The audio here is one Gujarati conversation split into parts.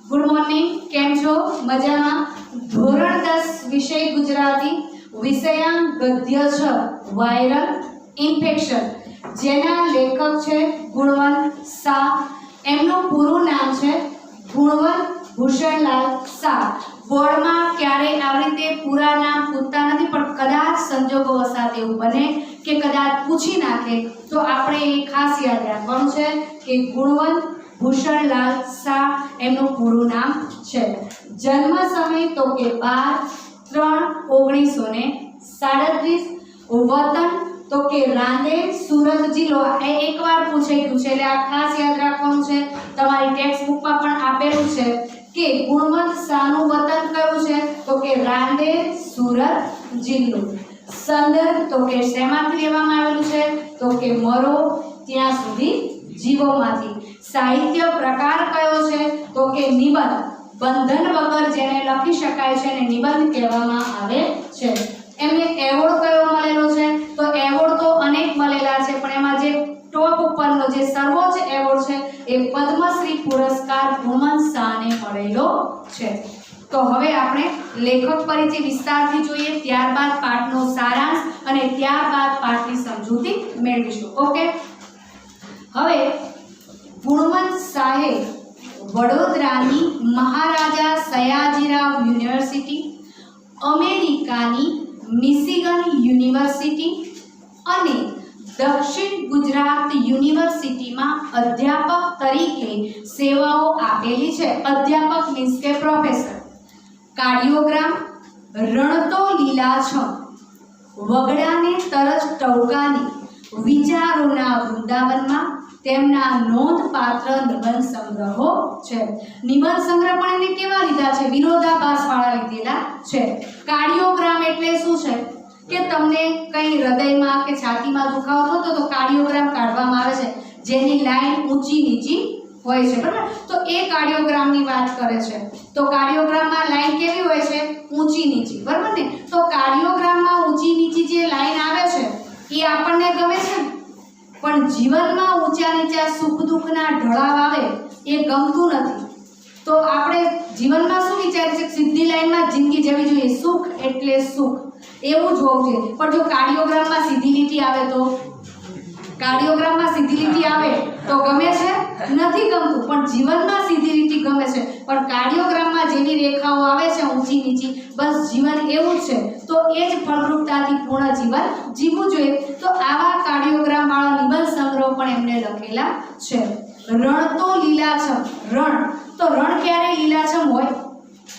गुड मॉर्निंग, केम छो? मजामा? धोरण 10 विषय गुजराती, विषयांक गद्य 6 वायरल इन्फेक्शन, जेना लेखक छे गुणवंत शाह। एमનું પૂરું નામ છે ગુણવંત ભૂષણલાલ શાહ। બોર્ડમાં ક્યારે આવી રીતે પૂરા નામ પૂછતા નથી, પણ કદાચ સંજોગોવશાત એવું બને કે કદાચ પૂછી નાખે તો આપણે એ ખાસ યાદ રાખવાનું છે કે ગુણવંત ભૂષણલાલ શાહ એમનું પૂરું નામ છે। જન્મ સમય તો કે 12/3/1937। વતન तो के रांदेर सूरत जिल्लो। एक बार पूछाई गयुं छे એટલે આ ખાસ યાદ રાખવાનું છે। તમારી ટેક્સ્ટ બુકમાં પણ આપેલું છે કે ગુણવંત શાહનું વતન કયું છે તો કે રાંદેર सूरत जिल्लो। સંદર્ભ તો કે શેમાંથી લેવામાં આવેલું છે તો કે મરો ત્યાં સુધી જીવોમાંથી। સાહિત્ય પ્રકાર કયો છે તો કે નિબંધ। બંધન વગર જેને લખી શકાય છે એને નિબંધ કહેવામાં આવે છે। એમને એવોર્ડ કયો મળેલો છે તો એવોર્ડ તો અનેક મળેલા છે, પણ એમાં જે ટોપ ઉપરનો જે સર્વોચ્ચ એવોર્ડ છે એ પદ્મશ્રી પુરસ્કાર ગુણવંત શાહને મળેલો છે। તો હવે આપણે લેખક પરિચય વિસ્તારથી જોઈએ, ત્યારબાદ પાઠનો સારાંશ અને ત્યારબાદ પાઠની સમજૂતી મેળવીશું। ઓકે, હવે ગુણવંત શાહે વડોદરાની મહારાજા સયાજીરાવ યુનિવર્સિટી, અમેરિકાની મિશિગન યુનિવર્સિટી અને દક્ષિણ ગુજરાત યુનિવર્સિટીમાં અધ્યાપક તરીકે સેવાઓ આપેલી છે। અધ્યાપક મીન્સ કે પ્રોફેસર। કાર્ડિયોગ્રામ રણતો લીલાછમ, વગડાને તરસ ટવકાની, વિચારોના વૃંદાવનમાં તેમના નોંધપાત્ર નિબંધ સંગ્રહો છે। નિબંધ સંગ્રહ પણ એને કેવા લીધા છે? વિરોધાભાસ વાળા લીધેલા છે। કાર્ડિયોગ્રામ એટલે શું છે કે તમને કઈ હૃદયમાં કે છાતીમાં દુખાવો થતો તો કાર્ડિયોગ્રામ કાઢવામાં આવે છે, જેની લાઈન ઊંચી નીચી હોય છે, બરાબર? તો એ કાર્ડિયોગ્રામની વાત કરે છે। તો કાર્ડિયોગ્રામમાં લાઈન કેવી હોય છે? ઊંચી નીચી, બરાબર ને? તો કાર્ડિયોગ્રામમાં ઊંચી નીચી જે લાઈન આવે છે એ આપણને ગમે છે, પણ જીવનમાં ઊંચા નીચા સુખ દુઃખના ઢળાવ આવે એ ગમતું નથી। તો આપણે જીવનમાં શું વિચારીએ છીએ? સીધી લાઈનમાં જિંદગી જવી જોઈએ, સુખ એટલે સુખ એવું જ હોવું જોઈએ। પણ જો કાર્ડિયોગ્રામમાં સીધી લીટી આવે તો કાર્ડિયોગ્રામમાં સીધી લીટી આવે તો ગમે છે? નથી ગમતું। પણ જીવનમાં સીધી લીટી ગમે છે, પણ કાર્ડિયોગ્રામમાં જેવી રેખાઓ આવે છે ઊંચી નીચી, બસ જીવન એવું જ છે। તો એ જ ફળદ્રુપતાથી પૂર્ણ જીવન જીવવું જોઈએ। તો આવા કાર્ડિયોગ્રામ વાળા નિબંધ સંગ્રહ પણ એમને લખેલા છે। રણ તો લીલાછમ, રણ તો રણ ક્યારે લીલાછમ હોય?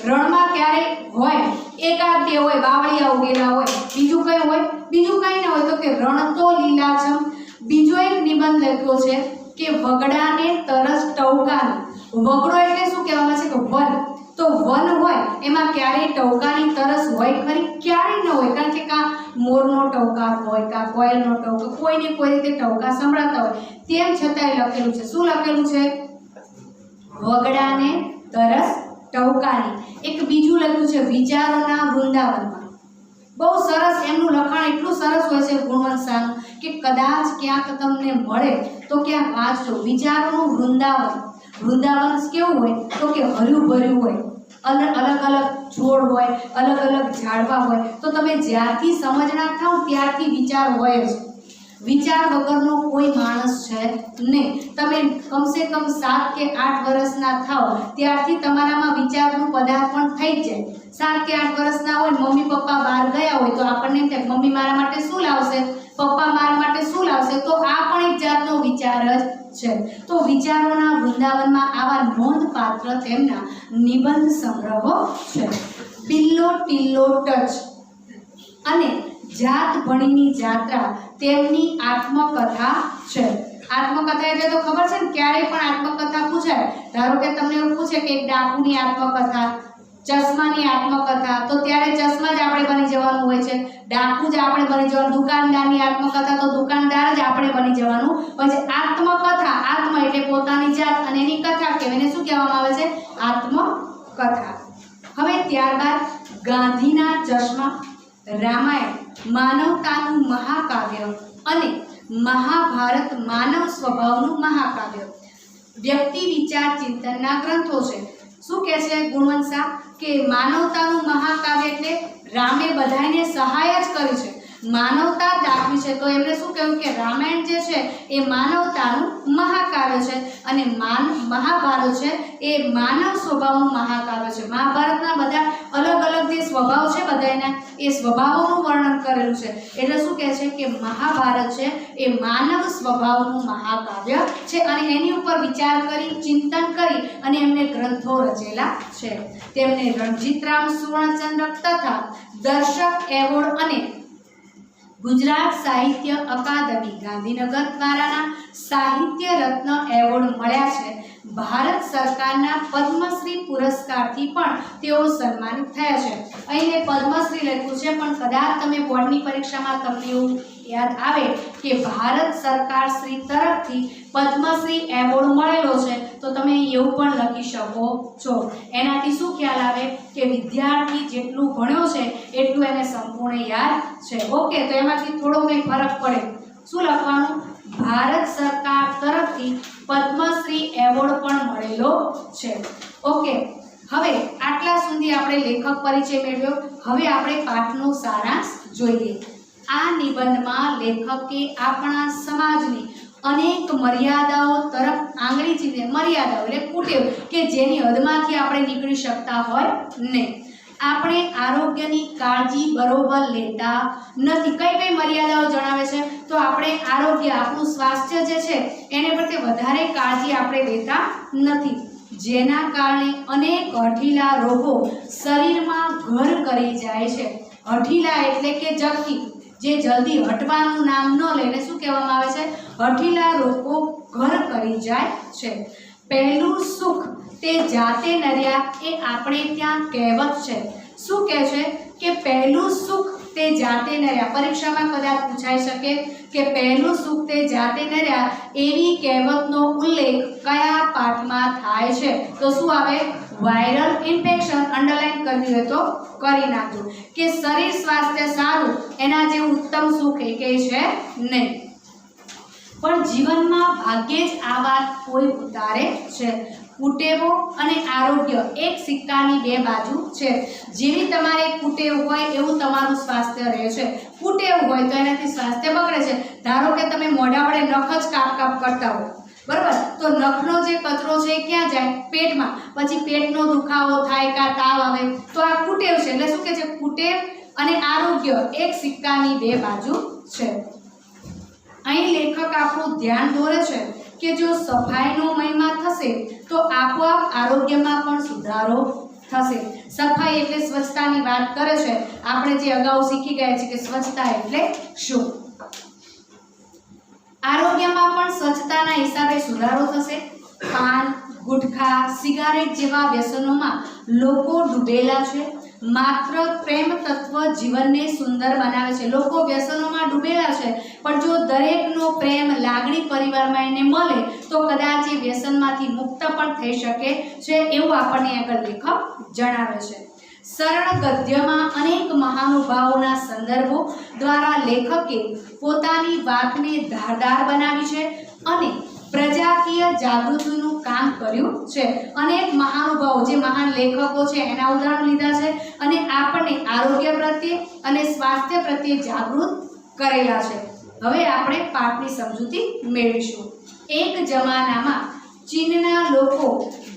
રણમાં ક્યારે હોય? એકાદ બે હોય, બાવળિયા ઉગેલા હોય, બીજું કઈ હોય? બીજું કઈ ના હોય। તો કે રણ તો લીલાછમ। બીજો એક નિબંધ લખ્યો છે કે વગડાને તરસ ટવકાની। વગડો એટલે શું કહેવામાં છે કે વન, તો વન હોય એમાં ક્યારે ટવકાની તરસ હોય ખરી? ક્યારે ન હોય, કારણ કે કા મોરનો ટવકાર હોય, કા કોયલનો ટવકાર, કોઈને કોઈ રીતે ટવકા સંભળાતા હોય, તેમ છતાંય લખેલું છે। શું લખેલું છે? વગડાને તરસ ટવકાની। એક બીજું લખ્યું છે વિચારોના વૃંદાવનમાં। બહુ સરસ, એમનું લખાણ એટલું સરસ હોય છે ગુણવંત શાહનું કે કદાચ ક્યાંક તમને મળે તો ક્યાંક વાંચજો। વિચારોનું વૃંદાવન। વૃંદાવન કેવું હોય તો કે હર્યું ભર્યું હોય, અલગ અલગ છોડ હોય, અલગ અલગ ઝાડવા હોય। તો તમે જ્યારથી સમજણા થાવ ત્યારથી વિચાર હોય જ। વિચાર વગરનો કોઈ માણસ છે નહીં। તમે કમસે કમ 7 કે 8 વર્ષના થાવ ત્યારથી તમારામાં વિચારનું પદાર્પણ થઈ જ જાય। 7 કે 8 વર્ષના હોય, મમ્મી પપ્પા બહાર ગયા હોય તો આપણને એમ થાય મમ્મી મારા માટે શું લાવશે, પપ્પા મારા માટે શું લાવશે, તો આ પણ એક જાતનો વિચાર જ છે। તો વિચારોના વૃંદાવનમાં આવા નોંધપાત્ર તેમના નિબંધ સંગ્રહો છે। પિલ્લો ટિલ્લો ટચ અને જાત ભણીની જાત્રા તેમની આત્મકથા છે। આત્મકથા એટલે તો ખબર છે ને, ક્યારેય પણ આત્મકથા પૂછાય, ધારો કે તમને એવું પૂછે કે એક ડાકુની આત્મકથા, ચશ્માની આત્મકથા, તો ત્યારે ચશ્મા જ આપણે બની જવાનું હોય છે, ડાકુ જ આપણે બની જવાનું। દુકાનદારની આત્મકથા તો દુકાનદાર જ આપણે બની જવાનું હોય છે। આત્મકથા, આત્મ એટલે પોતાની જાત અને એની કથા કહેવાય, એને શું કહેવામાં આવે છે? આત્મકથા। હવે ત્યારબાદ ગાંધીના ચશ્મા, રામાયણ માનવતાનું મહાકાવ્ય અને મહાભારત માનવ સ્વભાવનું મહાકાવ્ય। વ્યક્તિ વિચાર ચિંતનના ગ્રંથો છે। શું કહે છે ગુણવંત શાહ કે માનવતાનું મહાકાવ્ય એટલે રામે બધાને સહાય જ કરી છે, માનવતા દાખવી છે. તો એમણે શું કહ્યું કે રામાયણ જે છે એ માનવતાનું મહાકાવ્ય છે અને મહાભારત છે એ માનવ સ્વભાવનું મહાકાવ્ય છે. મહાભારતના બધા અલગ અલગ જે સ્વભાવ છે બધાના એ સ્વભાવોનું વર્ણન કરેલું છે. એટલે શું કહે છે કે મહાભારત છે એ માનવ સ્વભાવનું મહાકાવ્ય છે અને એની ઉપર વિચાર કરી ચિંતન કરી અને એમને ગ્રંથો રચેલા છે. તેમને રણજીતરામ સુવર્ણચંદ્રક તથા દર્શક એવોર્ડ અને ગુજરાત સાહિત્ય અકાદમી ગાંધીનગર દ્વારાના સાહિત્ય રત્ન એવોર્ડ મળ્યા છે. ભારત સરકારના પદ્મશ્રી પુરસ્કારથી પણ તેઓ સન્માનિત થયા છે. અહીં પદ્મશ્રી લખ્યું છે પણ કદાચ તમે બોર્ડની પરીક્ષામાં તમને એવું યાદ આવે કે ભારત સરકાર શ્રી તરફથી પદ્મશ્રી એવોર્ડ મળેલો છે તો તમે એવું પણ લખી શકો છો. એનાથી શું ખ્યાલ આવે કે વિદ્યાર્થી જેટલું ભણ્યો છે એટલું એને સંપૂર્ણ યાદ છે. ઓકે, તો એમાંથી થોડો કંઈ ફરક પડે. શું લખવાનું? ભારત સરકાર તરફથી પદ્મશ્રી એવોર્ડ પણ મળેલો છે. ઓકે, હવે આટલા સુધી આપણે લેખક પરિચય મેળવ્યો. હવે આપણે પાઠનો સારાંશ જોઈએ. આ નિબંધમાં લેખકે આપણા સમાજની અનેક મર્યાદાઓ તરફ આંગળી ચીંધે. મર્યાદાઓ એટલે કુટેવ કે જેની હદમાંથી આપણે નીકળી શકતા હોય નહીં. આપણે આરોગ્યની કાળજી બરોબર લેતા નથી. કઈ કઈ મર્યાદાઓ જણાવે છે? તો આપણે આરોગ્ય, આપણું સ્વાસ્થ્ય જે છે એને પ્રત્યે વધારે કાળજી આપણે લેતા નથી, જેના કારણે અનેક હઠીલા રોગો શરીરમાં ઘર કરી જાય છે. હઠીલા એટલે કે જખી, જે જલ્દી હટવાનું નામ ન લઈને શું કહેવામાં આવે છે? હઠીલા રોગો ઘર કરી જાય છે. પહેલું સુખ તે જાતે નર્યા એ આપણે ત્યાં કહેવત છે. શું કહે છે કે પહેલું સુખ તે જાતે નર્યા? પરીક્ષામાં કદાચ પૂછાઈ શકે કે પહેલું સુખ તે જાતે નર્યા એવી કહેવતનો ઉલ્લેખ કયા પાઠમાં થાય છે? તો શું આવે? Viral infection. અંડરલાઈન કરવી હોય તો કરી નાખજો કે શરીર સ્વાસ્થ્ય સારું એના જેવું ઉત્તમ સુખ એકે છે નહીં. પણ જીવનમાં ભાગ્યે જ આ વાત કોઈ ઉતારે છે. કુટેવો અને આરોગ્ય એક સિક્કાની બે બાજુ છે. જેવી તમારે કુટેવ હોય એવું તમારું સ્વાસ્થ્ય રહે છે. કુટેવ હોય તો એનાથી સ્વાસ્થ્ય બગડે છે. ધારો કે તમે મોઢા વડે નખ જ કાપ કરતા હો, બરાબર, તો નખનો જે કચરો છે એ ક્યાં જાય? પેટમાં. પછી પેટનો દુખાવો થાય કાં તાવ આવે તો આ કુટેવ છે. એટલે શું કહે છે? કુટેવ અને આરોગ્ય એક સિક્કાની બે બાજુ છે. અહીં લેખક આપણું ધ્યાન દોરે છે કે જો સફાઈનો મહિમા થશે તો આપોઆપ આરોગ્યમાં પણ સુધારો થશે. સફાઈ એટલે સ્વચ્છતાની વાત કરે છે. આપણે જે અગાઉ શીખી ગયા છે કે સ્વચ્છતા એટલે શું. આરોગ્યમાં પણ સ્વચ્છતાના હિસાબે સુધારો થશે. પાન, ગુટખા, સિગારેટ જેવા વ્યસનોમાં લોકો ડૂબેલા છે. માત્ર પ્રેમ તત્વ જીવનને સુંદર બનાવે છે. લોકો વ્યસનોમાં ડૂબેલા છે પણ જો દરેકનો પ્રેમ, લાગણી પરિવારમાં એને મળે તો કદાચ એ વ્યસનમાંથી મુક્ત પણ થઈ શકે છે એવું આપણને આગળ લેખક જણાવે છે. સરળ ગદ્યમાં અનેક મહાનુભાવોના સંદર્ભો દ્વારા લેખકે પોતાની વાતને ધારદાર બનાવી છે અને પ્રજાકીય જાગૃતિનું કામ કર્યું છે. અનેક મહાનુભાવો જે મહાન લેખકો છે એના ઉદાહરણ લીધા છે અને આપણને આરોગ્ય પ્રત્યે અને સ્વાસ્થ્ય પ્રત્યે જાગૃત કરેલા છે. હવે આપણે પાઠની સમજૂતી મેળવીશું. એક જમાનામાં ચીનના લોકો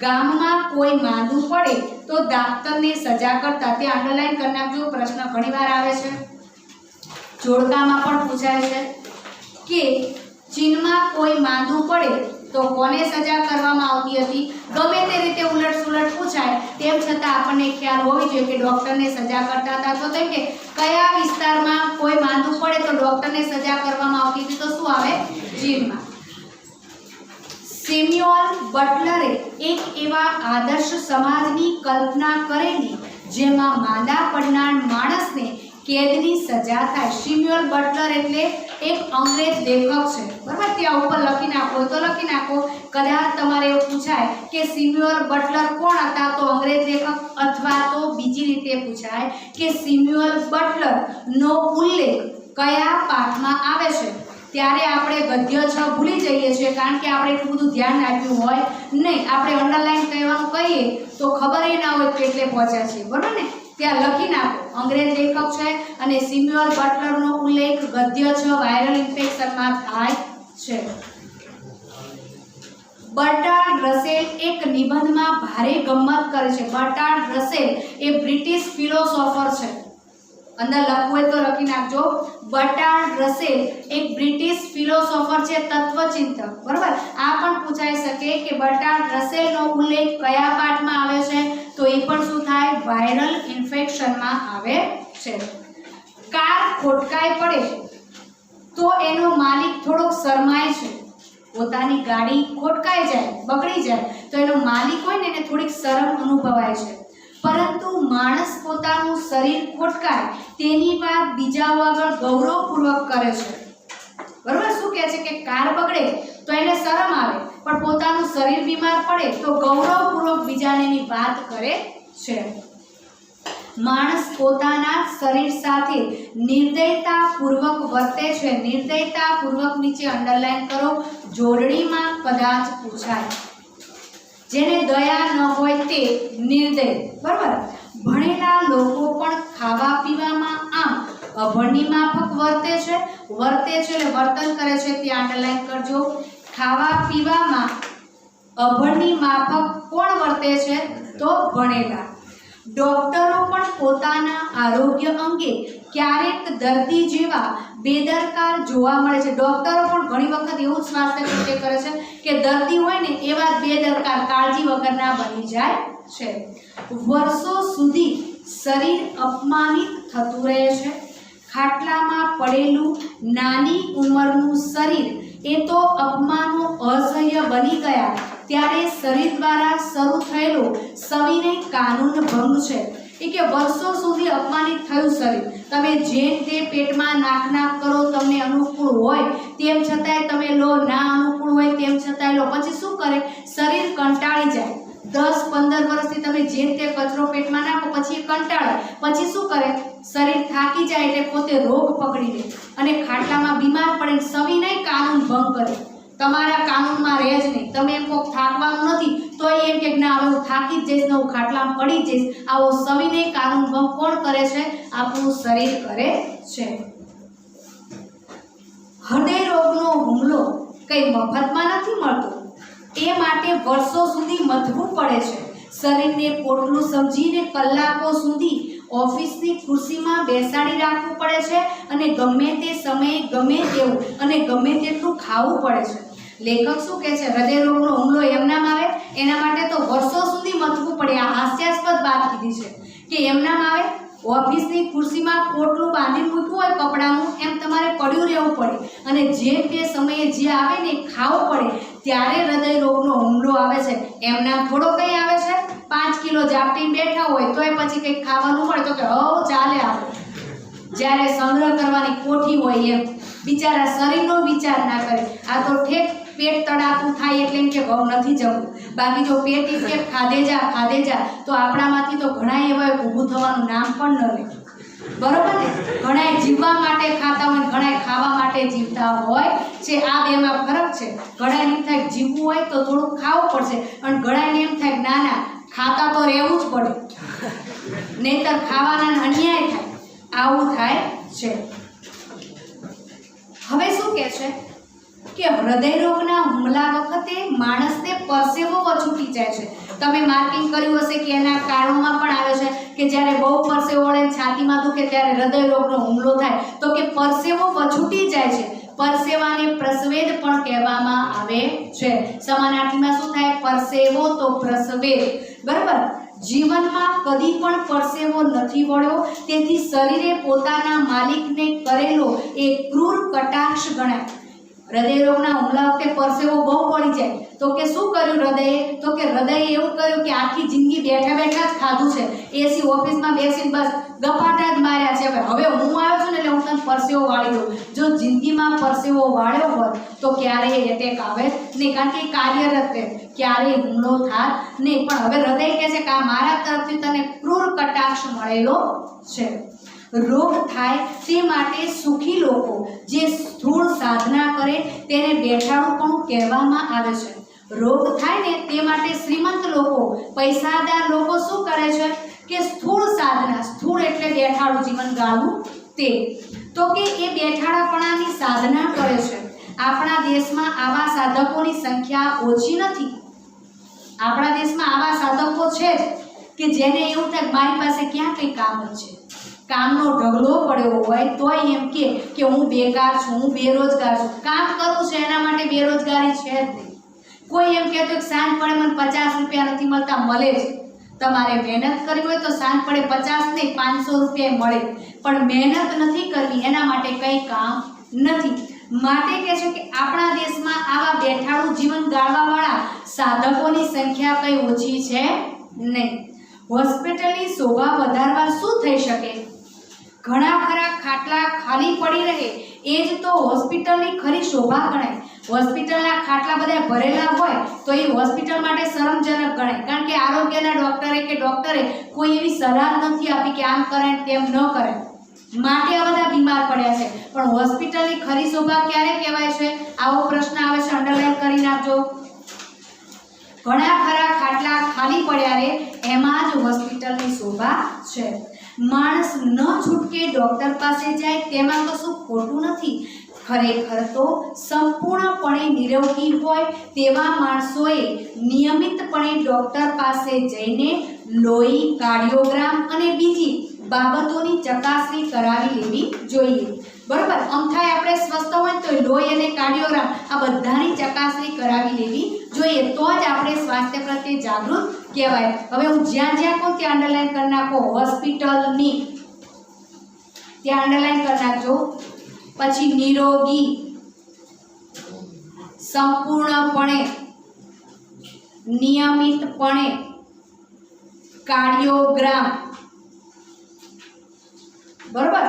ગામમાં કોઈ માંદું પડે તો ડાક્ટરને સજા કરતા. તે અંડરલાઈન કરી નાખજો, પ્રશ્ન ઘણીવાર આવે છે, જોડકામાં પણ પૂછાય છે કે ચીનમાં કોઈ માંદું પડે તો કોને સજા કરવામાં આવતી હતી? ગમે તે રીતે ઉલટ સુલટ પૂછાય તેમ છતાં આપણને ખ્યાલ હોવી જોઈએ કે ડૉક્ટરને સજા કરતા હતા. તો કે કયા વિસ્તારમાં કોઈ માંદું પડે તો ડૉક્ટરને સજા કરવામાં આવતી હતી? તો શું આવે? ચીનમાં. સેમ્યુઅલ બટલરે એક એવા આદર્શ સમાજની કલ્પના કરેલી જેમાં માંદા પડનાર માણસને કેદની સજા થાય. સેમ્યુઅલ બટલર એટલે એક અંગ્રેજ લેખક છે, બરાબર. ત્યાં ઉપર લખી નાખો તો લખી નાખો. કદાચ તમારે એવું પૂછાય કે સેમ્યુઅલ બટલર કોણ હતા? તો અંગ્રેજ લેખક. અથવા તો બીજી રીતે પૂછાય કે સેમ્યુઅલ બટલર નો ઉલ્લેખ કયા પાઠમાં આવે છે? ત્યારે આપણે ગદ્ય છ ભૂલી જઈએ છીએ, કારણ કે આપણે એટલું બધું ધ્યાન આપ્યું હોય નહીં. આપણે અંડરલાઈન કહેવાનું કહીએ તો ખબર ના હોય કેટલે પહોંચ્યા છે, બરાબર ને? ત્યાં લખી નાખો. અંગ્રેજ લેખક છે અને સેમ્યુઅલ બટલરનો ઉલ્લેખ ગદ્ય છ વાયરલ ઇન્ફેક્શનમાં થાય છે. બર્ટ્રાન્ડ રસેલ એક નિબંધમાં ભારે ગમ્મત કરે છે. બર્ટ્રાન્ડ રસેલ એ બ્રિટિશ ફિલોસોફર છે. અંદર લખવું હોય તો લખી નાખજો. બર્ટ્રાન્ડ રસેલ એક બ્રિટિશ ફિલોસોફર છે, તત્વચિંતક, બરાબર? આ પણ પૂછાઈ શકે કે બર્ટ્રાન્ડ રસેલનો ઉલ્લેખ કયા પાઠમાં આવે છે, તો એ પણ શું થાય? વાયરલ ઇન્ફેક્શનમાં આવે છે. કાર ખોટકાઈ પડે તો એનો માલિક થોડોક શરમાય છે. પોતાની ગાડી ખોટકાઈ જાય, બગડી જાય તો એનો માલિક હોય ને એને થોડીક શરમ અનુભવાય છે. પરંતુ માણસ પોતાનું શરીર ખોટકાય તેની વાત બીજાઓ આગળ ગૌરવપૂર્વક કરે છે, બરાબર? શું કહે છે કે કાર બગડે તો એને શરમ આવે, પણ પોતાનું શરીર બીમાર પડે તો ગૌરવપૂર્વક બીજાને એની વાત કરે છે. માણસ પોતાના શરીર સાથે નિર્દયતાપૂર્વક વર્તે છે. નિર્દયતાપૂર્વક નીચે અંડરલાઈન કરો, જોડણીમાં કદાચ પૂછાય. જેને દયા ન હોય તે નિર્દય, બરાબર? ભણેલા લોકો પણ ખાવા પીવામાં આમ અભણની માફક વર્તે છે. વર્તે છે એટલે વર્તન કરે છે, ત્યાં અંડરલાઈન કરજો. ખાવા પીવામાં અભણની માફક કોણ વર્તે છે? તો ભણેલા. ડોક્ટરો પણ પોતાના આરોગ્ય અંગે ક્યારેક દર્દી જેવા બેદરકાર જોવા મળે છે. ડોક્ટરો પણ ઘણી વખત એવું સ્વાસ્થ્ય પ્રત્યે કરે છે કે દર્દી હોય ને એવા બેદરકાર, કાળજી વગરના બની જાય છે. વર્ષો સુધી શરીર અપમાનિત થતું રહે છે. ખાટલામાં પડેલું નાની ઉંમરનું શરીર એ તો અપમાનો અસહ્ય બની ગયા ત્યારે શરીર દ્વારા શરૂ થયેલો સવિનય કાનૂન ભંગ છે. એ કે વર્ષો સુધી અપમાનિત થયું શરીર, તમે જેમ તે પેટમાં નાક કરો, તમને અનુકૂળ હોય તેમ છતાંય તમે લો, ના અનુકૂળ હોય તેમ છતાંય લો. પછી શું કરે? શરીર કંટાળી જાય. 10-15 વર્ષથી તમે જેમ તે કચરો પેટમાં નાખો, પછી એ કંટાળે, પછી શું કરે? શરીર થાકી જાય એટલે પોતે રોગ પકડી લે અને ખાટલામાં બીમાર પડે, સવિનય કાનૂન ભંગ કરે. તમારા કાનૂનમાં રહે જ નહીં. તમે એમ કોક થાકવાનું નથી તો એમ કે ના હવે હું થાકી જ જઈશ ને હું ખાટલામાં પડી જઈશ. આવો સવિનય કાનૂન ભંગ કોણ કરે છે? આપણું શરીર કરે છે. હૃદય રોગનો હુમલો કઈ મફતમાં નથી મળતો, એ માટે વર્ષો સુધી મથવું પડે છે. શરીરને પોટલું સમજીને કલાકો સુધી ઓફિસની ખુરશીમાં બેસાડી રાખવું પડે છે અને ગમે તે સમયે ગમે તેવું અને ગમે તેટલું ખાવું પડે છે. લેખક શું કહે છે? હૃદય રોગનો હુમલો એમનામ આવે એના માટે તો વર્ષો સુધી મથવું પડે. આ હાસ્યાસ્પદ વાત કીધી છે કે એમનામ આવે. ઓફિસની ખુરશીમાં પોટલું બાંધી મૂક્યું હોય કપડાનું, એમ તમારે પડ્યું રહેવું પડે અને જેમ તે સમયે જે આવે ને ખાવું પડે. ત્યારે હૃદય રોગનો હુમલો આવે છે. એમનામ થોડો કંઈ આવે છે? 5 કિલો ઝાપટીને બેઠા હોય તોય પછી કંઈક ખાવાનું મળે તો કે હવ ચાલે આવે. જ્યારે સંગ્રહ કરવાની કોઠી હોય એમ બિચારા શરીરનો વિચાર ના કરે. આ તો ઠેક પેટ તડાતું થાય એટલે એમ કે બહુ નથી જવું. બાકી જો પેટ કે ખાધે જા તો આપણામાંથી તો ઘણા એવા ઊભું થવાનું નામ પણ ન લે, બરોબર ને? ઘણા જીવવા માટે ખાતા હોય, ઘણા ખાવા માટે જીવતા હોય છે. આ બેમાં ફરક છે. ઘણા એમ થાય જીવવું હોય તો થોડું ખાવું પડશે અને ઘણાને એમ થાય ના ખાતા તો રહેવું જ પડે, નહીતર ખાવાના અન્યાય થાય. આવું થાય છે. હવે શું કહે છે કે હૃદય રોગના હુમલા વખતે માણસને પરસેવો છૂટી જાય છે. તમે માર્કિંગ કર્યું હશે કે એના કારણોમાં પણ આવે છે કે જ્યારે બહુ પરસેવો વળે, છાતીમાં દુખે ત્યારે હૃદય રોગનો હુમલો થાય તો કે પરસેવો છૂટી જાય છે. પરસેવાને પ્રસ્વેદ પણ કહેવામાં આવે છે. સમાનાર્થીમાં શું થાય? પરસેવો તો પ્રસ્વેદ, બરાબર? જીવનમાં કદી પણ પરસેવો નથી વળ્યો, તેથી શરીરે પોતાના માલિકને કરેલો એ ક્રૂર કટાક્ષ ગણાય. હૃદય રોગના હુમલા વખતે પરસેવો બહુ વળી જાય તો કે શું કર્યું હૃદયે? તો કે હૃદયે એવું કર્યું કે આખી જિંદગી બેઠા બેઠા જ ખાધું છે. એસી ઓફિસમાં બેસીને બસ ગપાટા જ માર્યા છે. હવે હું આવ્યો છું ને એટલે હું તને પરસેવો વાળી દઉં. જો જિંદગીમાં પરસેવો વાળ્યો હોત તો ક્યારેય એટેક આવે નહીં, કારણ કે કાર્યરત રહે, ક્યારેય હુમલો થાય નહીં. પણ હવે હૃદય કહે છે કે આ મારા તરફથી તને ક્રૂર કટાક્ષ મળેલો છે. રોગ થાય તે માટે સુખી લોકો જે સ્થૂળ સાધના કરે તેને બેઠાડું પણ કહેવામાં આવે છે. રોગ થાય ને તે માટે શ્રીમંત લોકો, પૈસાદાર લોકો શું કરે છે કે સ્થૂળ સાધના, સ્થૂળ એટલે બેઠાડું જીવન ગાળવું તે, તો કે એ બેઠાડાપણાની સાધના કરે છે. આપણા દેશમાં આવા સાધકોની સંખ્યા ઓછી નથી. આપણા દેશમાં આવા સાધકો છે જ કે જેને એવું થાય મારી પાસે ક્યાં કંઈ કામ છે, કામનો ઢગલો પડ્યો હોય તોય એમ કે હું બેકાર છું, હું બેરોજગાર છું. કામ કરવું છે એના માટે બેરોજગારી છે જ નહીં. કોઈ એમ કહેતો કે સાંજ પડે મને 50 રૂપિયા નથી મળતા, મળે છે. તમારે મહેનત કરવી હોય તો સાંજ પડે 50 નહીં 500 રૂપિયા મળે, પણ મહેનત નથી કરવી એના માટે કંઈ કામ નથી. માટે કહે છે કે આપણા દેશમાં આવા બેઠાડું જીવન ગાળવાવાળા સાધકોની સંખ્યા કંઈ ઓછી છે નહીં. હોસ્પિટલની શોભા વધારવા શું થઈ શકે? ઘણા ખરા ખાટલા ખાલી પડી રહે એ જ તો હોસ્પિટલની ખરી શોભા ગણાય. હોસ્પિટલના ખાટલા બધા ભરેલા હોય તો એ હોસ્પિટલ માટે શરમજનક ગણાય, કારણ કે આરોગ્યના ડોક્ટરે કોઈ એવી સલાહ નથી આપી કે આમ કરાય તેમ ન કરાય, માટે આ બધા બીમાર પડ્યા છે. પણ હોસ્પિટલની ખરી શોભા ક્યારે કહેવાય છે? આવો પ્રશ્ન આવે છે, અંડરલાઈન કરી નાખજો. ઘણા ખરા ખાટલા ખાલી પડ્યા રે એમાં જ હોસ્પિટલની શોભા છે. માણસ ન છૂટકે ડોક્ટર પાસે જાય તેમાં કશું ખોટું નથી. ખરેખર તો સંપૂર્ણપણે નિરોગી હોય તેવા માણસોએ નિયમિતપણે ડોક્ટર પાસે જઈને લોહી, કાર્ડિયોગ્રામ અને બીજી બાબતોની ચકાસણી કરાવી લેવી જોઈએ. બરાબર, અમથાય આપણે સ્વસ્થ હોય તો લોહી અને કાર્ડિયોગ્રામ આ બધાની ચકાસણી કરાવી લેવી જોઈએ, તો જ આપણે સ્વાસ્થ્ય પ્રત્યે જાગૃત કહેવાય. હવે હું જ્યાં જ્યાં કહું ત્યાં અંડરલાઈન કરી નાખો. હોસ્પિટલની ત્યાં અંડરલાઈન કરી નાખજો. પછી નિરોગી, સંપૂર્ણપણે, નિયમિતપણે, કાર્ડિયોગ્રામ. બરોબર,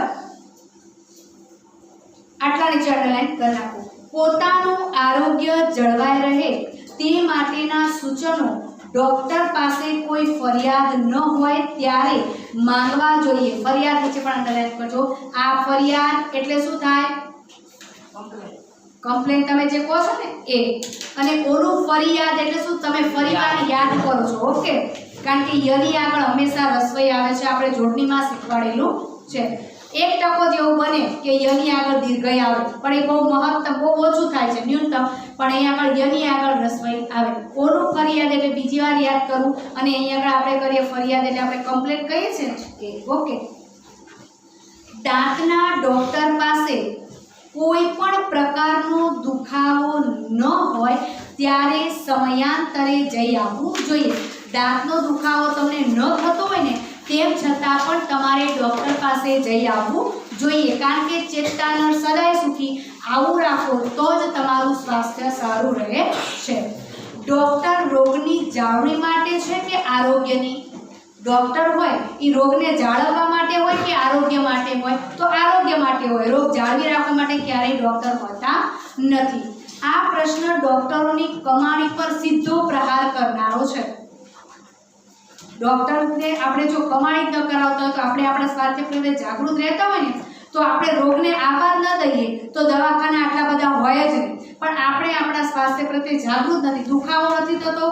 આટલા નીચે અંડરલાઈન કરી નાખો. પોતાનું આરોગ્ય જળવાઈ રહે તે માટેના સૂચનો ડોક્ટર પાસે કોઈ ફરિયાદ ન હોય ત્યારે માંગવા જોઈએ. ફરિયાદ નીચે પણ અંડરલાઈન કરજો. આ ફરિયાદ એટલે શું થાય? કમ્પ્લેન તમે જે કહો છો ને એ. અને ઓલું ફરિયાદ એટલે શું? તમે ફરીવાર યાદ કરો છો. ઓકે, કારણ કે યની આગળ હંમેશા રસવઈ આવે છે, આપણે જોડણીમાં શીખવાડેલું છે. 1% જેવું બને કે યની આગળ દીર્ઘઈ આવે, પણ એ બહુ મહત્તમ, બહુ ઓછું થાય છે, ન્યૂનતમ. પણ અહીં આગળ યની આગળ રસવઈ આવે. ઓલું ફરિયાદ એટલે બીજી વાર યાદ કરું, અને અહીં આગળ આપણે કરીએ ફરિયાદ એટલે આપણે કમ્પ્લેન કહીએ છીએ ને. ઓકે, દાંતના ડોક્ટર પાસે કોઈ પણ પ્રકારનો દુખાવો ન હોય ત્યારે સમયાંતરે જઈ આવવું જોઈએ. દાંતનો દુખાવો તમને ન થતો હોય ને તેમ છતાં પણ તમારે ડોક્ટર પાસે જઈ આવવું જોઈએ, કારણ કે ચેતાનર સદાય સુખી આવું રાખો તો જ તમારું સ્વાસ્થ્ય સારું રહે છે. ડોક્ટર રોગની જાળવણી માટે છે કે આરોગ્યની? ડોક્ટર હોય એ રોગને જાળવવા માટે હોય કે આરોગ્ય માટે હોય? તો આરોગ્ય માટે હોય. રોગ જાળવી રાખવા માટે ક્યારેય ડોક્ટર હોતા નથી. આ પ્રશ્ન ડોક્ટરોની કમાણી પર સીધો પ્રહાર કરનારો છે. ડોક્ટરને આપણે જો કમાણી ન કરાવતા હોય તો આપણે આપણા સ્વાસ્થ્ય પ્રત્યે જાગૃત રહેતા હોય ને તો આપણે રોગને આકાર ન દઈએ તો દવાખાના આટલા બધા હોય જ નહીં. પણ આપણે આપણા સ્વાસ્થ્ય પ્રત્યે જાગૃત નથી, દુખાવો નથી થતો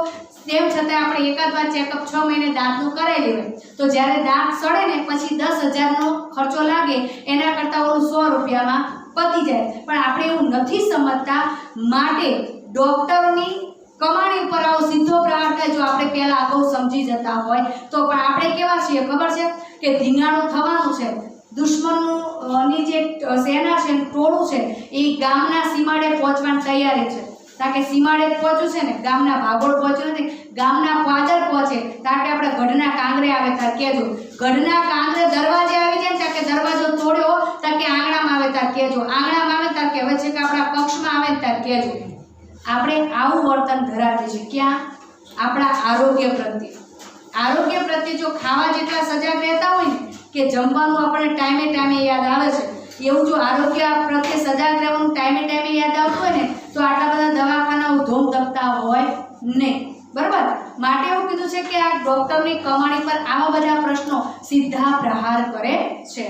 તેમ છતાં આપણે એકાદ વાર ચેકઅપ 6 મહિને દાંતનું કરાવી લેવાય, તો જ્યારે દાંત સડે ને પછી 10,000નો ખર્ચો લાગે એના કરતાં ઓલું 100 રૂપિયામાં પતી જાય. પણ આપણે એવું નથી સમજતા, માટે ડોક્ટરોની કમાણી ઉપર આવો સીધો પ્રહાર થાય. જો આપણે પહેલા અગાઉ સમજી જતા હોય તો. પણ આપણે કેવા છીએ ખબર છે કે ધીંગાણું થવાનું છે, દુશ્મનની જે સેના છે, ટોળું છે, એ ગામના સીમાડે પહોંચવાની તૈયારી છે. કારણ કે સીમાડે પહોંચ્યું છે ને, ગામના ભાગોળ પહોંચ્યું નથી, ગામના પાદર પહોંચે તાકે આપણે ગઢના કાંગરે આવે તાર કહેજો. ગઢના કાંગરે દરવાજે આવી જાય તાકે દરવાજો તોડ્યો તાકે આંગણામાં આવે તાર કહેજો, આંગણામાં આવે તાર કહેવાય છે કે આપણા પક્ષમાં આવે તાર કહેજો. આપણે આવું વર્તન ધરાવીએ છીએ. ક્યાં? આપણા આરોગ્ય પ્રત્યે. આરોગ્ય પ્રત્યે જો ખાવા જેટલા સજાગ રહેતા હોય ને કે જમવાનું આપણને ટાઈમે ટાઈમે યાદ આવે છે, એવું જો આરોગ્ય પ્રત્યે સજાગ રહેવાનું ટાઈમે ટાઈમે યાદ આવતું હોય ને તો આટલા બધા દવાખાનાઓ ધૂમ ધકતા હોય નહીં. બરાબર, માટે એવું કીધું છે કે આ ડોક્ટરની કમાણી પર આવા બધા પ્રશ્નો સીધા પ્રહાર કરે છે.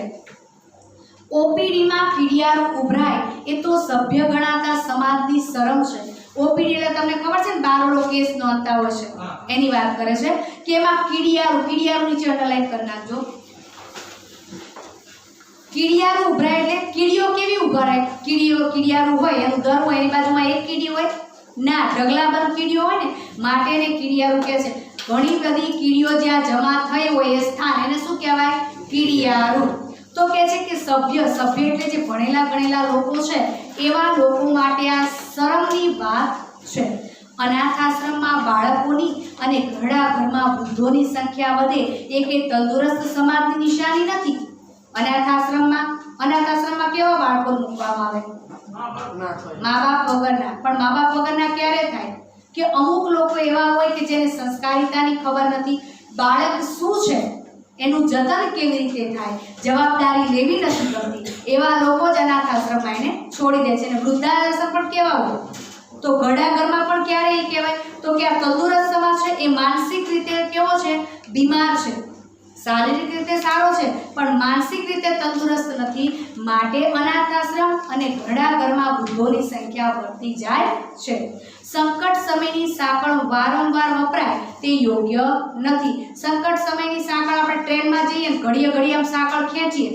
ઓપીડીમાં કીડિયારું ઉભરાય એ તો સભ્ય ગણાતા સમાજની શરમ છે. ઓપીડી એટલે તમને ખબર છે ને, બારોડો કેસ નોંધતા હોય છે, એની વાત કરે છે કે એમાં કીડિયારું નીચે અંડરલાઈન કરી નાખજો. કીડિયારું ઉભરાય એટલે કીડીઓ કેવી ઉભરાય? કીડિયારું હોય એનું દર હોય, એની બાજુમાં એક કીડી હોય ના, ઢગલાબંધ કીડીઓ હોય ને માટે એને કીડિયારું કહે છે. ઘણી બધી કીડીઓ જ્યાં જમા થઈ હોય એ સ્થાન, એને શું કહેવાય? કીડિયારું. તો કહે છે કે સભ્ય એટલે જે ભણેલા ગણેલા લોકો છે એવા લોકો માટે આ શરમની વાત છે. અનાથ આશ્રમમાં બાળકોની અને ઘરડા ઘરમાં વૃદ્ધોની સંખ્યા વધે એ કે તંદુરસ્ત સમાજની નિશાની નથી. અનાથ આશ્રમમાં કેવા બાળકો મૂકવામાં આવે? મા બાપ વગરના. પણ મા બાપ વગરના ક્યારે થાય? કે અમુક લોકો એવા હોય કે જેને સંસ્કારિતાની ખબર નથી, બાળક શું છે એનું જતન કેવી રીતે થાય, જવાબદારી લેવી નથી પડતી, એવા લોકો જ અનાથ આશ્રમમાં એને છોડી દે છે. અને વૃદ્ધાશ્રમ પણ કેવા હોય? તો ઘરડા ઘરમાં પણ ક્યારે એ કહેવાય? તો કે આ તંદુરસ્ત સમાજ છે એ માનસિક રીતે કેવો છે? બીમાર છે. શારીરિક રીતે સારો છે પણ માનસિક રીતે તંદુરસ્ત નથી, માટે અનાથ આશ્રમ અને ઘરડા ઘરમાં વૃદ્ધોની સંખ્યા વધતી જાય છે. સંકટ સમયની સાંકળ વારંવાર વપરાય તે યોગ્ય નથી. સંકટ સમયની સાંકળ આપણે ટ્રેનમાં જઈએ ને ઘડીએ આમ સાંકળ ખેંચીએ,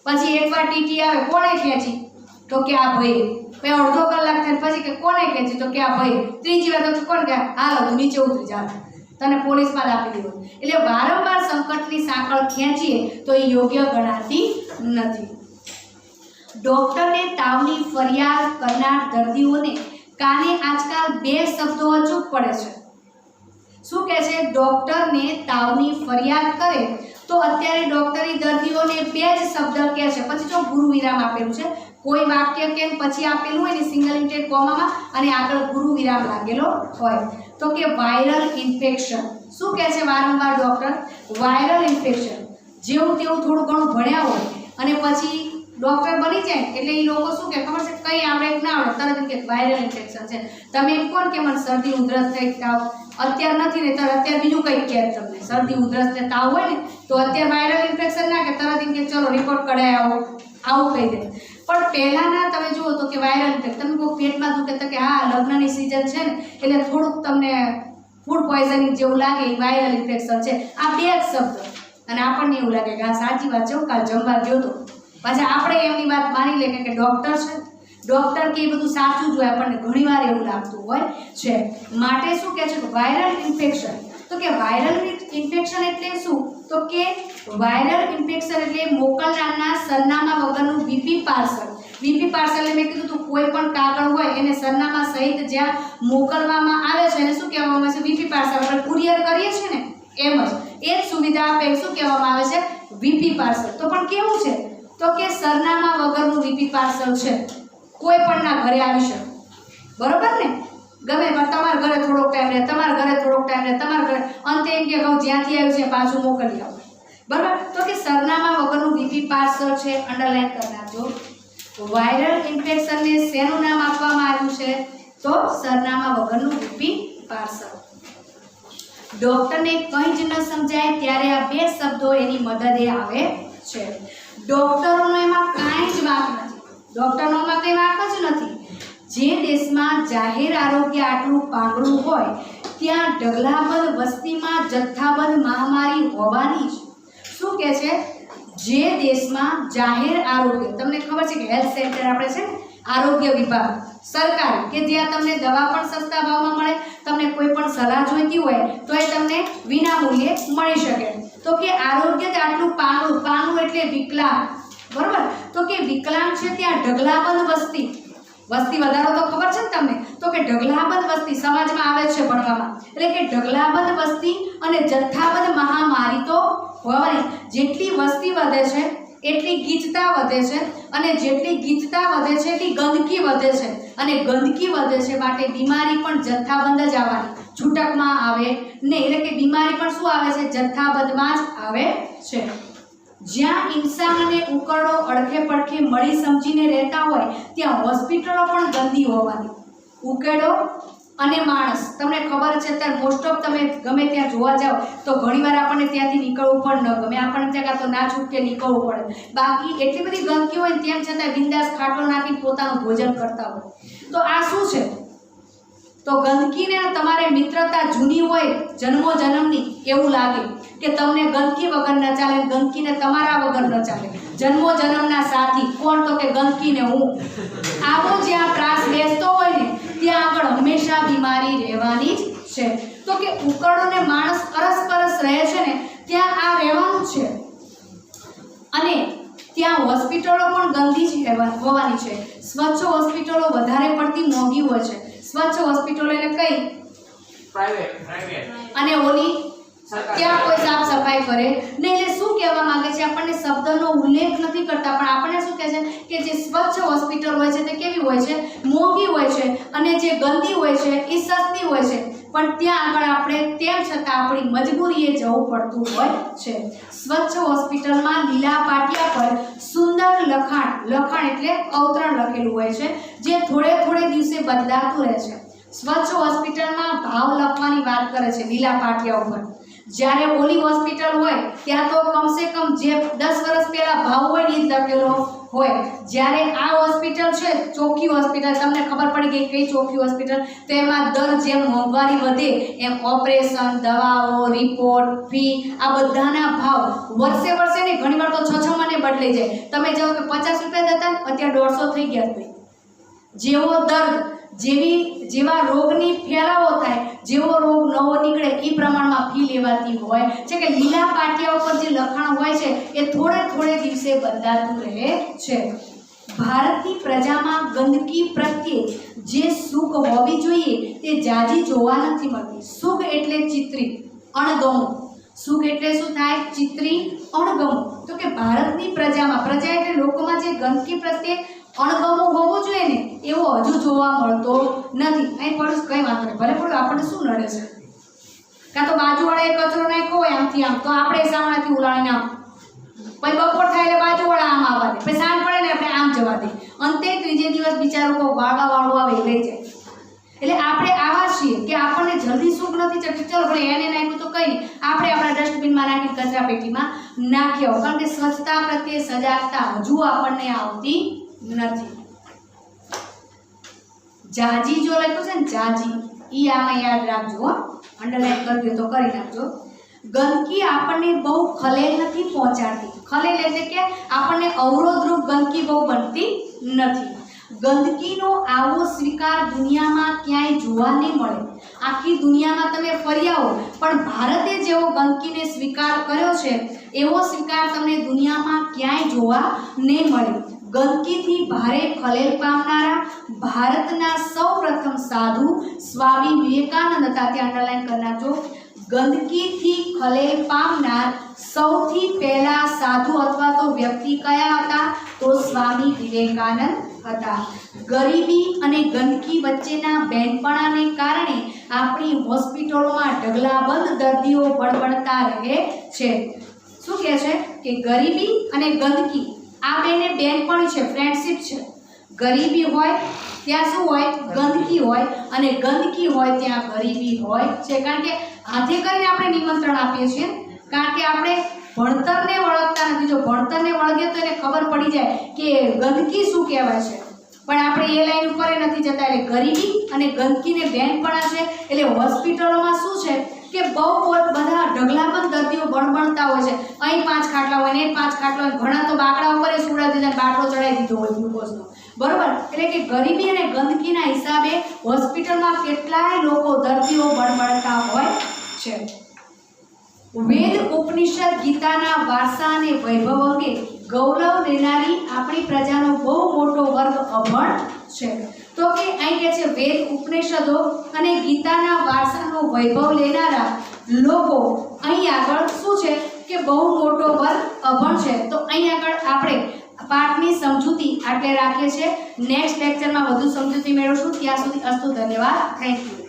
પછી એકવાર ટીટી આવે, કોણે ખેંચી? તો કે આ ભાઈ. પછી અડધો કલાક થાય પછી કે કોણે ખેંચી? તો કે આ ભાઈ. ત્રીજી વાર તો કોણ કે હાલો તું નીચે ઉતરી જા, તને પોલીસમાં આપી દેવું. એટલે વારંવાર સંકટની સાંકળ ખેંચીએ તો એ યોગ્ય ગણાતી નથી. ડોક્ટરને તાવની ફરિયાદ કરનાર દર્દીઓને કાને આજકાલ બે શબ્દો અચૂક પડે છે. શું કહે છે? ડોક્ટરને તાવની ફરિયાદ કરે તો અત્યારે ડોક્ટરી દર્દીઓને બે જ શબ્દ કહે છે. પછી જો ગુરુ વિરામ આપેલું છે, કોઈ વાક્ય કે પછી આપેલું હોય ને સિંગલ ઇન્ટેડ કોમામાં અને આગળ ગુરુ વિરામ લાગેલો હોય, તો કે વાયરલ ઇન્ફેક્શન. શું કહે છે વારંવાર ડોક્ટર? Viral infection. જેવું તેવું થોડું ઘણું ભણ્યા હોય અને પછી ડોક્ટર બની જાય એટલે એ લોકો શું કે ખબર છે, કંઈ આવડે કે ના આવડે તરત કે વાયરલ ઇન્ફેક્શન છે. તમે એમ કોણ કે મને શરદી ઉધરસ થઈ તાવ અત્યારે નથી ને અત્યારે બીજું કંઈક કહે તમને, શરદી ઉધરસ ને તાવ હોય ને તો અત્યારે વાયરલ ઇન્ફેક્શન ના કે તરત એમ કે ચલો રિપોર્ટ કઢાઈ આવો, આવું કહી દે. પણ પહેલાના તમે જુઓ તો કે વાયરલ ઇન્ફેક્શન, તમે કોઈ પેટમાં દુખે તો કે હા લગ્નની સિઝન છે ને એટલે થોડુંક તમને ફૂડ પોઈઝનિંગ જેવું લાગે એ વાયરલ ઇન્ફેક્શન છે. આ બે જ શબ્દ અને આપણને એવું લાગે કે હા સાચી વાત છે, હું કાલ જમવા ગયો તો. પાછા આપણે એમની વાત માની લે કે ડોક્ટર છે, ડોક્ટર કે એ બધું સાચું જ હોય, આપણને ઘણીવાર એવું લાગતું હોય છે. માટે શું કહે છે વાયરલ ઇન્ફેક્શન? તો કે વાયરલ ઇન્ફેક્શન એટલે શું? તો કે વાયરલ ઇન્ફેક્શન એટલે મોકલનારના સરનામા વગરનું વીપી પાર્સલ. વીપી પાર્સલ એટલે મેં કીધું તો કોઈ પણ કાગળ હોય એને સરનામા સહિત જ્યાં મોકલવામાં આવે છે એને શું કહેવામાં આવે છે? VP parcel. આપણે કુરિયર કરીએ છીએ ને એમ જ એ જ સુવિધા આપે શું કહેવામાં આવે છે? VP parcel. તો પણ કેવું છે? તો કે સરનામા વગરનું વીપી પાર્સલ છે, કોઈ પણના ઘરે આવી શકે. બરોબર ને? ગમે પણ તમારા ઘરે થોડોક ટાઈમ રહે, તમારા ઘરે થોડોક ટાઈમ રહે, તમારા ઘરે અંતે એમ કે જ્યાંથી આવ્યું છે પાછું મોકલી આવો. બરાબર? તો કે સરનામા વગરનું વીપી પાર્સલ છે, અંડરલાઈન કરી નાખજો. વાયરલ ઇન્ફેક્શનને શેનું નામ આપવામાં આવ્યું છે? તો સરનામા વગરનું વીપી પાર્સલ. ડોક્ટરને કંઈ જ ન સમજાય ત્યારે આ બે શબ્દો એની મદદે આવે છે. ડોક્ટરોનો એમાં કાંઈ જ વાંક નથી. ડોક્ટરનો એમાં કંઈ વાંક જ નથી. જે દેશમાં જાહેર આરોગ્ય આટલું પાંગળું હોય ત્યાં ઢગલાબંધ વસ્તીમાં જથ્થાબંધ મહામારી હોવાની જ. શું કહે છે? જે દેશમાં જાહેર આરોગ્ય, તમને ખબર છે કે હેલ્થ સેન્ટર આપણે છે ને આરોગ્ય વિભાગ સરકારી કે જ્યાં તમને દવા પણ સસ્તા ભાવમાં મળે, તમને કોઈ પણ સલાહ જોઈતી હોય તો એ તમને વિના મૂલ્યે મળી શકે. તો કે આરોગ્ય જ આટલું પાંગળું એટલે વિકલાંગ. બરોબર? તો કે વિકલાંગ છે ત્યાં ઢગલાબંધ વસ્તી વધારો તો ખબર છે ને તમને? તો કે ઢગલાબંધ વસ્તી સમાજમાં આવે છે ભણવામાં, એટલે કે ઢગલાબંધ વસ્તી અને જથ્થાબંધ મહામારી તો હોવાની. જેટલી વસ્તી વધે છે એટલી ગીચતા વધે છે અને જેટલી ગીચતા વધે છે એટલી ગંદકી વધે છે અને ગંદકી વધે છે માટે બીમારી પણ જથ્થાબંધ જ આવવાની, છૂટકમાં આવે નહીં. એટલે કે બીમારી પણ શું આવે છે? જથ્થાબંધમાં જ આવે છે. જ્યાં ઇન્સાન અને ઉકરડો અડખે પડખે મળી સમજીને રહેતા હોય ત્યાં હોસ્પિટલો પણ ગંદી હોવાની. ઉકેડો અને માણસ, તમને ખબર છે અત્યારે મોસ્ટ ઓફ તમે ગમે ત્યાં જોવા જાઓ તો ઘણીવાર આપણને ત્યાંથી નીકળવું પણ ન ગમે, આપણને ત્યાં કાં તો ના છૂટકે નીકળવું પડે. બાકી એટલી બધી ગંદકી હોય ને તેમ છતાં બિંદાસ ખાટલો નાખીને પોતાનું ભોજન કરતા હોય. તો આ શું છે? તો ગંદકીને તમારે મિત્રતા જૂની હોય જન્મો જન્મની એવું લાગે કે તમને ગંદકી વગર ન ચાલે, ગંદકીને તમારા વગર ન ચાલે. જન્મો જન્મના સાથી કોણ? તો કે ગંદકીને હું. આવો જ્યાં ત્રાસ બેસતો હોય ને ત્યાં આગળ હંમેશા બીમારી રહેવાની જ છે. તો કે ઉકરડો ને માણસ અરસ રહે છે ને ત્યાં આ રહેવાનું છે. અને ત્યાં હોસ્પિટલો પણ ગંદી હોવાની છે. સ્વચ્છ હોસ્પિટલો વધારે પડતી મોંઘી હોય છે. સ્વચ્છ હોસ્પિટલો એટલે કઈ? પ્રાઇવેટ. અને ઓલી ત્યાં કોઈ સાફ સફાઈ કરે ને. એટલે શું કહેવા માંગે છે? આપણને શબ્દનો ઉલ્લેખ નથી કરતા પણ આપણને શું કહે છે કે જે સ્વચ્છ હોસ્પિટલ હોય છે તે કેવી હોય છે? મોંઘી હોય છે. અને જે ગંદી હોય છે એ સસ્તી હોય છે. પણ ત્યાં આગળ આપણે તેમ છતાં આપણી મજબૂરીએ જવું પડતું હોય છે. સ્વચ્છ હોસ્પિટલમાં લીલા પાટિયા પર સુંદર લખાણ એટલે અવતરણ લખેલું હોય છે જે થોડે દિવસે બદલાતું રહે છે. સ્વચ્છ હોસ્પિટલમાં ભાવ લખવાની વાત કરે છે લીલા પાટિયા ઉપર. જ્યારે ઓલી હોસ્પિટલ હોય ત્યાં તો કમસે કમ જે 10 વર્ષ પહેલા ભાવ હોય ને એ જ લખેલો હોય. જ્યારે આ હોસ્પિટલ છે ચોખ્ખી હોસ્પિટલ, તમને ખબર પડી ગઈ કઈ ચોખ્ખી હોસ્પિટલ? તો એમાં દર જેમ મોંઘવારી વધે એમ ઓપરેશન, દવાઓ, રિપોર્ટ, ફી આ બધાના ભાવ વર્ષે ને ઘણીવાર તો 6 મહિને બદલાઈ જાય. તમે જાઓ કે 50 રૂપિયા હતા અત્યારે 150 થઈ ગયા. જેવો દર્દ જેવા રોગની ફેલાવો થાય, જેવો રોગ નવો નીકળે એ પ્રમાણમાં ફી લેવાતી હોય છે. કે લીલા પાટિયા ઉપર જે લખાણ હોય છે એ થોડે દિવસે બદલાતું રહે છે. ભારતની પ્રજામાં ગંદકી પ્રત્યે જે સુખ હોવી જોઈએ તે જાજી જોવા નથી મળતી. સુખ એટલે ચિત્રી, અણગમવું. સુખ એટલે શું થાય? ચિત્રી, અણગમવું. તો કે ભારતની પ્રજામાં, પ્રજા એટલે લોકોમાં જે ગંદકી પ્રત્યે અણગમો હોવો જોઈએ ને એવો હજુ જોવા મળતો નથી. અહીં પડું કઈ વાંધો નહીં, ભલે પડું, આપણને શું નડે છે? કાં તો બાજુવાળાએ કચરો નાખ્યો હોય આમથી આમ તો આપણે સામાનાથી ઉલાળીને આમ, પછી બપોર થાય એટલે બાજુવાળા આમ આવવા દે, પછી સાંજ પડે ને આપણે આમ જવા દે. અંતે ત્રીજે દિવસ બિચારો કોઈ વાળું આવે એ લઈ જાય. એટલે આપણે આવા છીએ કે આપણને જલ્દી સુખ નથી ચડતી. ચલો ભલે એને નાખ્યું તો કંઈ નહીં, આપણે આપણા ડસ્ટબિનમાં નાખી કચરા પેટીમાં નાખી આવો. કારણ કે સ્વચ્છતા પ્રત્યે સજાગતા હજુ આપણને આવતી નથી. જાજી જો લખ્યું છે ને જાજી, ઈ આમાં યાદ રાખજો, અંડરલાઈન કરી દો તો કરી નાખજો. ગંદકી આપણને બહુ ખલેલ નથી પહોંચાડતી. ખલેલ એટલે કે આપણને અવરોધરૂપ ગંદકી બહુ બનતી નથી. ગંદકીનો આવો સ્વીકાર દુનિયામાં ક્યાંય જોવા નહીં મળે. આખી દુનિયામાં તમે ફરી આવો પણ ભારતે જેવો ગંદકીને સ્વીકાર કર્યો છે એવો સ્વીકાર તમને દુનિયામાં ક્યાંય જોવા નહીં મળે. ગંદકીથી ભારે ખલેલ પામનારા ભારતના સૌપ્રથમ સાધુ સ્વામી વિવેકાનંદ હતા. ત્યાં અંડરલાઈન કરી નાખજો. ગંદકીથી ખલેલ પામનાર સૌથી પહેલા સાધુ અથવા તો વ્યક્તિ કયા હતા? તો સ્વામી વિવેકાનંદ હતા. ગરીબી અને ગંદકી વચ્ચેના બેનપણાને કારણે આપણી હોસ્પિટલોમાં ઢગલાબંધ દર્દીઓ બળબડતા રહે છે. શું કહે છે કે ગરીબી અને ગંદકી આ બેને બેનપણી છે, ફ્રેન્ડશિપ છે. ગરીબી હોય ત્યાં શું હોય? ગંદકી હોય. અને ગંદકી હોય ત્યાં ગરીબી હોય છે. કારણ કે હાથે કરીને આપણે નિમંત્રણ આપીએ છીએ, કારણ કે આપણે ભણતરને વળગતા નથી. જો ભણતરને વળગે તો એને ખબર પડી જાય કે ગંદકી શું કહેવાય છે, પણ આપણે એ લાઈન ઉપર નથી જતા. એટલે ગરીબી અને ગંદકીને બેનપણા છે. એટલે હોસ્પિટલોમાં શું છે કે બહુ બધા ઢગલાબંધ દર્દીઓ બળબડતા હોય છે. અહીં 5 ખાટલા હોય ને 5 ખાટલા હોય, ઘણા તો બાકડા ઉપર સુડા દીધા, બાટલો ચડાવી દીધો હોય ગ્લુકોઝનો, બરોબર. એટલે કે ગરીબી અને ગંદકીના હિસાબે હોસ્પિટલમાં કેટલાય લોકો દર્દીઓ બળબડતા હોય છે. વેદ, ઉપનિષદ, ગીતાના વારસા અને વૈભવ અંગે ગૌરવ લેનારી આપણી પ્રજાનો બહુ મોટો વર્ગ અભણ છે. તો કે અહીં કહે છે વેદ, ઉપનિષદો અને ગીતાના વારસાનો વૈભવ લેનારા લોકો અહીં આગળ શું છે કે બહુ મોટો વર્ગ અભણ છે. તો અહીં આગળ આપણે પાઠની સમજૂતી આટલે રાખીએ છીએ. નેક્સ્ટ લેક્ચરમાં વધુ સમજૂતી મેળવશું. ત્યાં સુધી અસ્તુ, ધન્યવાદ, થેન્ક યુ.